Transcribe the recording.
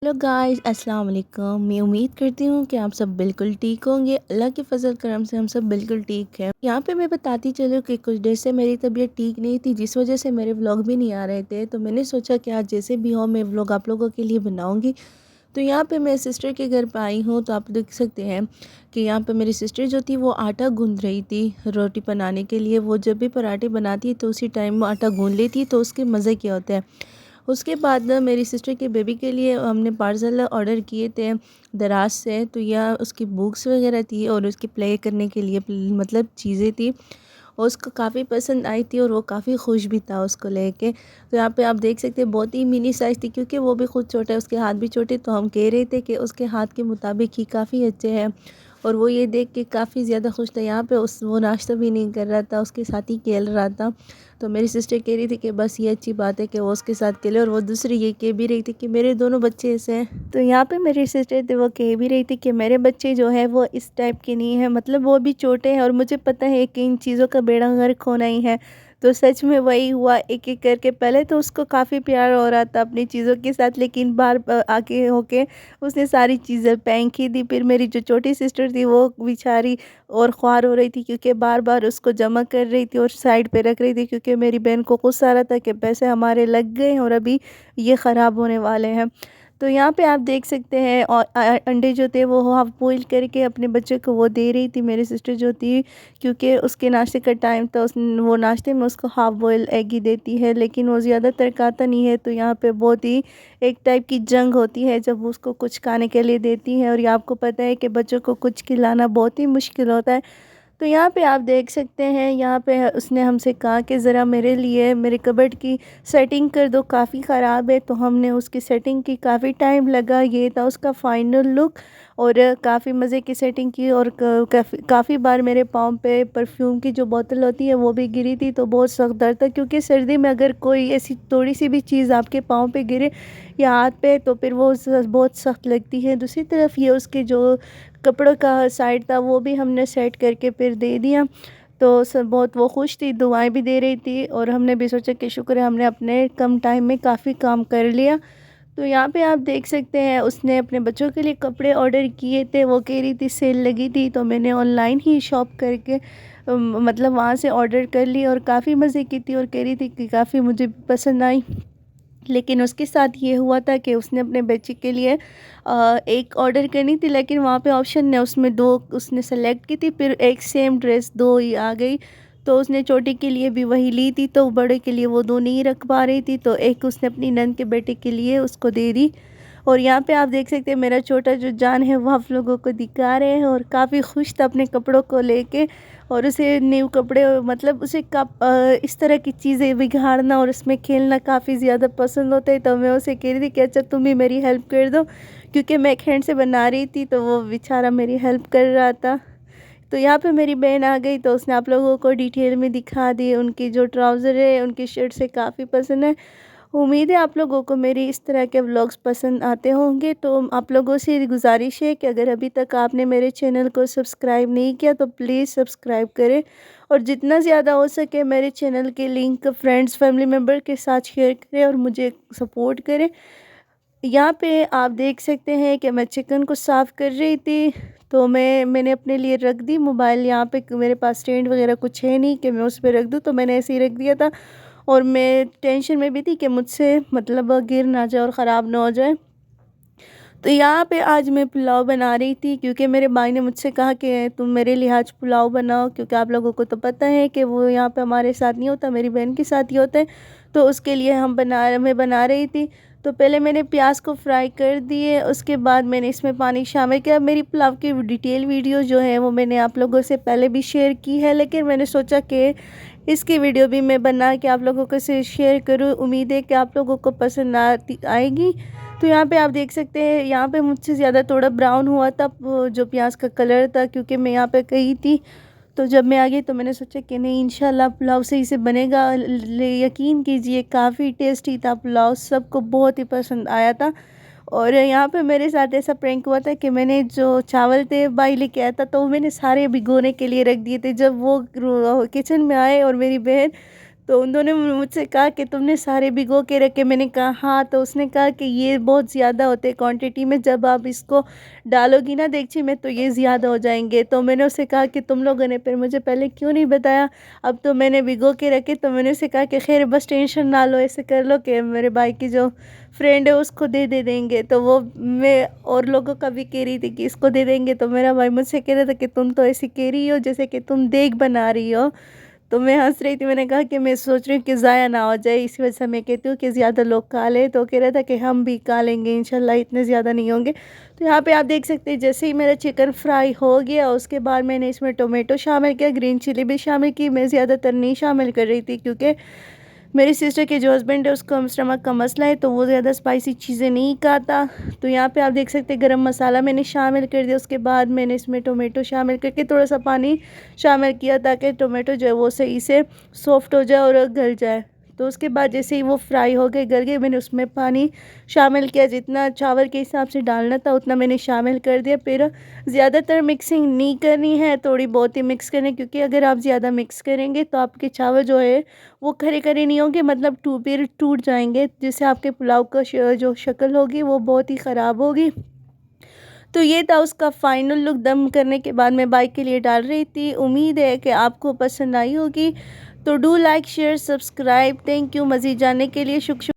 Hello guys, अस्सलाम वालेकुम। मैं उम्मीद करती हूँ कि आप सब बिल्कुल ठीक होंगे। अल्लाह के फजल करम से हम सब बिल्कुल ठीक हैं। यहाँ पे मैं बताती चलूँ कि कुछ देर से मेरी तबीयत ठीक नहीं थी, जिस वजह से मेरे व्लॉग भी नहीं आ रहे थे। तो मैंने सोचा कि आज जैसे भी हो मैं व्लॉग आप लोगों के लिए बनाऊँगी। तो यहाँ पे मैं सिस्टर के घर पे आई हूँ, तो आप देख सकते हैं कि यहाँ पे मेरी सिस्टर जो थी वो आटा गूँध रही थी रोटी बनाने के लिए। वो जब भी पराठे बनाती है तो उसी टाइम वो आटा गूँध लेती है, तो उसके मज़े क्या होते हैं। उसके बाद ना मेरी सिस्टर के बेबी के लिए हमने पार्सल ऑर्डर किए थे दराज से। तो यह उसकी बुक्स वगैरह थी और उसकी प्ले करने के लिए मतलब चीज़ें थी, और उसको काफ़ी पसंद आई थी और वो काफ़ी खुश भी था उसको लेके। तो यहाँ पे आप देख सकते हैं बहुत ही मिनी साइज़ थी, क्योंकि वो भी खुद छोटा है, उसके हाथ भी छोटे। तो हम कह रहे थे कि उसके हाथ के मुताबिक ही काफ़ी अच्छे हैं, और वो ये देख के काफ़ी ज़्यादा खुश था। यहाँ पे उस वो नाश्ता भी नहीं कर रहा था, उसके साथ ही खेल रहा था। तो मेरी सिस्टर कह रही थी कि बस ये अच्छी बात है कि वो उसके साथ खेले, और वो दूसरी ये कह भी रही थी कि मेरे दोनों बच्चे ऐसे हैं। तो यहाँ पे मेरी सिस्टर थी वो कह भी रही थी कि मेरे बच्चे जो है वो इस टाइप के नहीं है, मतलब वो भी छोटे हैं और मुझे पता है कि इन चीज़ों का बेड़ा गर्क होना ही है। तो सच में वही हुआ, एक एक करके। पहले तो उसको काफ़ी प्यार हो रहा था अपनी चीज़ों के साथ, लेकिन बार आगे होके उसने सारी चीज़ें फेंक ही दी। फिर मेरी जो छोटी सिस्टर थी वो बेचारी और ख्वार हो रही थी, क्योंकि बार बार उसको जमा कर रही थी और साइड पे रख रही थी, क्योंकि मेरी बहन को गुस्सा आ रहा था कि पैसे हमारे लग गए हैं और अभी ये ख़राब होने वाले हैं। तो यहाँ पे आप देख सकते हैं, और अंडे जो थे वो हाफ़ बॉईल करके अपने बच्चे को वो दे रही थी मेरी सिस्टर जो थी, क्योंकि उसके नाश्ते का टाइम था। उस वो नाश्ते में उसको हाफ़ बॉईल एग ही देती है, लेकिन वो ज़्यादातर खाता नहीं है। तो यहाँ पे बहुत ही एक टाइप की जंग होती है जब उसको कुछ खाने के लिए देती है, और ये आपको पता है कि बच्चों को कुछ खिलाना बहुत ही मुश्किल होता है। तो यहाँ पे आप देख सकते हैं, यहाँ पे उसने हमसे कहा कि ज़रा मेरे लिए मेरे कबर्ड की सेटिंग कर दो, काफ़ी ख़राब है। तो हमने उसकी सेटिंग की, काफ़ी टाइम लगा। ये था उसका फ़ाइनल लुक, और काफ़ी मज़े की सेटिंग की। और काफ़ी बार मेरे पाँव पे परफ्यूम की जो बोतल होती है वो भी गिरी थी, तो बहुत सख्त दर्द था, क्योंकि सर्दी में अगर कोई ऐसी थोड़ी सी भी चीज़ आपके पाँव पे गिरे या हाथ पे, तो फिर वो बहुत सख्त लगती है। दूसरी तरफ ये उसके जो कपड़ों का साइड था वो भी हमने सेट करके फिर दे दिया। तो सब बहुत वो खुश थी, दुआएं भी दे रही थी, और हमने भी सोचा कि शुक्र है हमने अपने कम टाइम में काफ़ी काम कर लिया। तो यहाँ पे आप देख सकते हैं उसने अपने बच्चों के लिए कपड़े ऑर्डर किए थे। वो कह रही थी सेल लगी थी, तो मैंने ऑनलाइन ही शॉप करके मतलब वहाँ से ऑर्डर कर ली, और काफ़ी मज़े की थी, और कह रही थी कि काफ़ी मुझे पसंद आई। लेकिन उसके साथ ये हुआ था कि उसने अपने बच्चे के लिए एक ऑर्डर करनी थी, लेकिन वहाँ पे ऑप्शन ने उसमें दो उसने सेलेक्ट की थी, फिर एक सेम ड्रेस दो ही आ गई। तो उसने छोटे के लिए भी वही ली थी, तो बड़े के लिए वो दो नहीं रख पा रही थी, तो एक उसने अपनी नंद के बेटे के लिए उसको दे दी। और यहाँ पे आप देख सकते हैं मेरा छोटा जो जान है वो आप लोगों को दिखा रहे हैं, और काफ़ी खुश था अपने कपड़ों को लेके। और उसे न्यू कपड़े, मतलब उसे इस तरह की चीज़ें बिगाड़ना और उसमें खेलना काफ़ी ज़्यादा पसंद होता है। तो मैं उसे कह रही थी कि अच्छा तुम ही मेरी हेल्प कर दो, क्योंकि मैं एक हैंड से बना रही थी, तो वो बेचारा मेरी हेल्प कर रहा था। तो यहाँ पे मेरी बहन आ गई, तो उसने आप लोगों को डिटेल में दिखा दी। उनकी जो ट्राउज़र है उनकी शर्ट से काफ़ी पसंद है। उम्मीद है आप लोगों को मेरी इस तरह के व्लॉग्स पसंद आते होंगे। तो आप लोगों से गुजारिश है कि अगर अभी तक आपने मेरे चैनल को सब्सक्राइब नहीं किया तो प्लीज़ सब्सक्राइब करें, और जितना ज़्यादा हो सके मेरे चैनल के लिंक फ्रेंड्स फैमिली मेम्बर के साथ शेयर करें और मुझे सपोर्ट करें। यहाँ पे आप देख सकते हैं कि मैं चिकन को साफ़ कर रही थी, तो मैंने अपने लिए रख दी मोबाइल यहाँ पे। मेरे पास स्टैंड वगैरह कुछ है नहीं कि मैं उस पर रख दूँ, तो मैंने ऐसे ही रख दिया था। और मैं टेंशन में भी थी कि मुझसे मतलब गिर ना जाए और ख़राब ना हो जाए। तो यहाँ पे आज मैं पुलाव बना रही थी, क्योंकि मेरे भाई ने मुझसे कहा कि तुम मेरे लिए आज पुलाव बनाओ, क्योंकि आप लोगों को तो पता है कि वो यहाँ पे हमारे साथ नहीं होता, मेरी बहन के साथ ही होता है। तो उसके लिए मैं बना रही थी। तो पहले मैंने प्याज को फ्राई कर दिए, उसके बाद मैंने इसमें पानी शामिल किया। मेरी पुलाव की डिटेल वीडियो जो है वो मैंने आप लोगों से पहले भी शेयर की है, लेकिन मैंने सोचा कि इसकी वीडियो भी मैं बना के आप लोगों को से शेयर करूँ। उम्मीद है कि आप लोगों को पसंद आएगी। तो यहाँ पे आप देख सकते हैं, यहाँ पे मुझसे ज़्यादा थोड़ा ब्राउन हुआ था वो जो प्याज का कलर था, क्योंकि मैं यहाँ पे गई थी। तो जब मैं आ गई तो मैंने सोचा कि नहीं इंशाल्लाह पुलाव सही से बनेगा। यकीन कीजिए काफ़ी टेस्टी था पुलाव, सबको बहुत ही पसंद आया था। और यहाँ पे मेरे साथ ऐसा प्रैंक हुआ था कि मैंने जो चावल थे भाई लेके आया था, तो वो मैंने सारे भिगोने के लिए रख दिए थे। जब वो किचन में आए और मेरी बहन, तो उन्होंने मुझसे कहा कि तुमने सारे भिगो के रखे। मैंने कहा हाँ। तो उसने कहा कि ये बहुत ज़्यादा होते क्वांटिटी में, जब आप इसको डालोगी ना देगची में तो ये ज़्यादा हो जाएंगे। तो मैंने उससे कहा कि तुम लोगों ने फिर मुझे पहले क्यों नहीं बताया। अब तो मैंने भिगो के रखे। तो मैंने उससे कहा कि खैर बस टेंशन ना लो, ऐसे कर लो कि मेरे भाई की जो फ्रेंड है उसको दे देंगे। तो वो मैं और लोगों का भी कह रही थी कि इसको दे देंगे। तो मेरा भाई मुझसे कह रहा था कि तुम तो ऐसी कह रही हो जैसे कि तुम देग बना रही हो। तो मैं हंस रही थी। मैंने कहा कि मैं सोच रही हूँ कि ज़ाया ना हो जाए, इसी वजह से मैं कहती हूँ कि ज़्यादा लोग खा ले। तो कह रहा था कि हम भी खा लेंगे इंशाल्लाह, इतने ज़्यादा नहीं होंगे। तो यहाँ पे आप देख सकते हैं जैसे ही मेरा चिकन फ्राई हो गया उसके बाद मैंने इसमें टोमेटो शामिल किया, ग्रीन चिली भी शामिल की। मैं ज़्यादातर नहीं शामिल कर रही थी क्योंकि मेरी सिस्टर के जो हस्बैंड है उसको स्टमक का मसला है, तो वो ज़्यादा स्पाइसी चीज़ें नहीं खाता। तो यहाँ पे आप देख सकते हैं गरम मसाला मैंने शामिल कर दिया। उसके बाद मैंने इसमें टोमेटो शामिल करके थोड़ा सा पानी शामिल किया ताकि टोमेटो जो है वो सही से सॉफ्ट हो जाए और गल जाए। तो उसके बाद जैसे ही वो फ्राई हो गए गल गए, मैंने उसमें पानी शामिल किया। जितना चावल के हिसाब से डालना था उतना मैंने शामिल कर दिया। फिर ज़्यादातर मिक्सिंग नहीं करनी है, थोड़ी बहुत ही मिक्स करनी, क्योंकि अगर आप ज़्यादा मिक्स करेंगे तो आपके चावल जो है वो खरे खरे नहीं होंगे, मतलब फिर टूट जाएंगे, जिससे आपके पुलाव का जो शक्ल होगी वो बहुत ही ख़राब होगी। तो ये था उसका फाइनल लुक। दम करने के बाद मैं बाइक के लिए डाल रही थी। उम्मीद है कि आपको पसंद आई होगी। तो do like share subscribe. Thank you. मज़ीद जानने के लिए शुक्रिया।